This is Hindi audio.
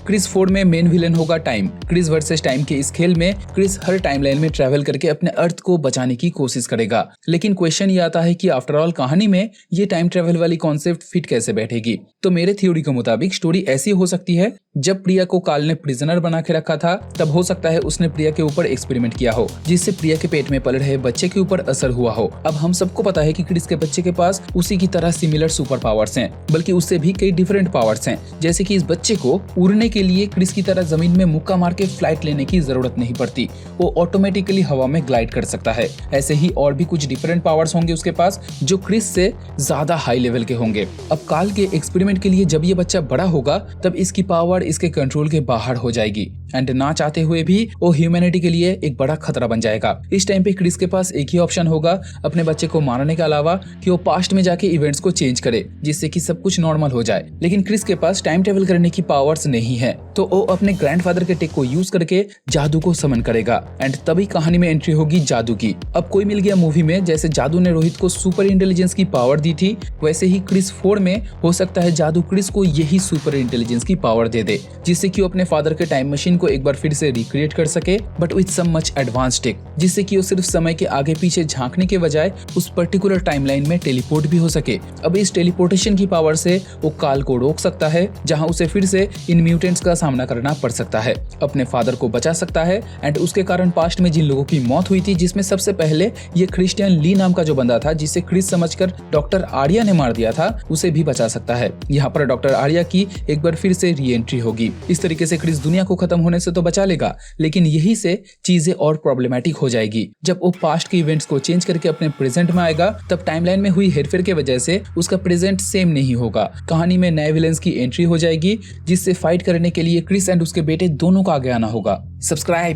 क्रिस 4 में मेन विलेन होगा टाइम। क्रिस वर्सेस टाइम के इस खेल में क्रिस हर टाइमलाइन में ट्रैवल करके अपने अर्थ को बचाने की कोशिश करेगा। लेकिन क्वेश्चन ये आता है कि आफ्टर ऑल कहानी में ये टाइम ट्रैवल वाली कॉन्सेप्ट फिट कैसे बैठेगी। तो मेरे थ्योरी के मुताबिक स्टोरी ऐसी हो सकती है, जब प्रिया को काल ने प्रिजनर बना के रखा था, तब हो सकता है उसने प्रिया के ऊपर एक्सपेरिमेंट किया हो, जिससे प्रिया के पेट में पल रहे बच्चे के ऊपर असर हुआ हो। अब हम सबको पता है कि क्रिस के बच्चे के पास उसी की तरह सिमिलर सुपर पावर्स हैं, बल्कि उससे भी कई डिफरेंट पावर्स हैं। जैसे कि इस बच्चे को उड़ने के लिए क्रिस की तरह जमीन में मुक्का मार के फ्लाइट लेने की जरूरत नहीं पड़ती, वो ऑटोमेटिकली हवा में ग्लाइड कर सकता है। ऐसे ही और भी कुछ डिफरेंट पावर्स होंगे उसके पास, जो क्रिस से ज्यादा हाई लेवल के होंगे। अब काल के एक्सपेरिमेंट के लिए जब ये बच्चा बड़ा होगा, तब इसकी पावर इसके कंट्रोल के बाहर हो जाएगी एंड ना चाहते हुए भी वो ह्यूमैनिटी के लिए एक बड़ा खतरा बन जाएगा। इस टाइम पे क्रिस के पास एक ही ऑप्शन होगा अपने बच्चे को मारने के अलावा, कि वो पास्ट में जाके इवेंट्स को चेंज करे, जिससे कि सब कुछ नॉर्मल हो जाए। लेकिन क्रिस के पास टाइम ट्रेवल करने की पावर्स नहीं है, तो वो अपने ग्रैंडफादर के टेक को यूज करके जादू को समन करेगा एंड तभी कहानी में एंट्री होगी जादू की। अब कोई मिल गया मूवी में जैसे जादू ने रोहित को सुपर इंटेलिजेंस की पावर दी थी, वैसे ही क्रिस 4 में हो सकता है जादू क्रिस को यही सुपर इंटेलिजेंस की पावर दे दे, जिससे कि वो अपने फादर के टाइम मशीन को एक बार फिर से रिक्रिएट कर सके, but with some much advance tech, जिससे कि वो सिर्फ समय के आगे पीछे झांकने के बजाय उस पर्टिकुलर टाइमलाइन में टेलीपोर्ट भी हो सके। अब इस टेलीपोर्टेशन की पावर से वो काल को रोक सकता है, जहां उसे फिर से इन म्यूटेंट्स का सामना करना पड़ सकता है, अपने फादर को बचा सकता है एंड उसके कारण पास्ट में जिन लोगों की मौत हुई थी, जिसमें सबसे पहले ये क्रिस्टियन ली नाम का जो बंदा था, जिसे क्रिस समझकर डॉक्टर आर्या ने मार दिया था, उसे भी बचा सकता है। यहाँ पर डॉक्टर आर्या की एक बार फिर से री एंट्री होगी। इस तरीके से क्रिस दुनिया को खत्म होने से तो बचा लेगा, लेकिन यही से चीजें और प्रॉब्लमैटिक हो जाएगी। जब वो पास्ट के इवेंट्स को चेंज करके अपने प्रेजेंट में आएगा, तब टाइमलाइन में हुई हेरफेर के वजह से उसका प्रेजेंट सेम नहीं होगा। कहानी में नए विलेंस की एंट्री हो जाएगी, जिससे फाइट करने के लिए क्रिस एंड उसके बेटे दोनों को आगे आना होगा। सब्सक्राइब।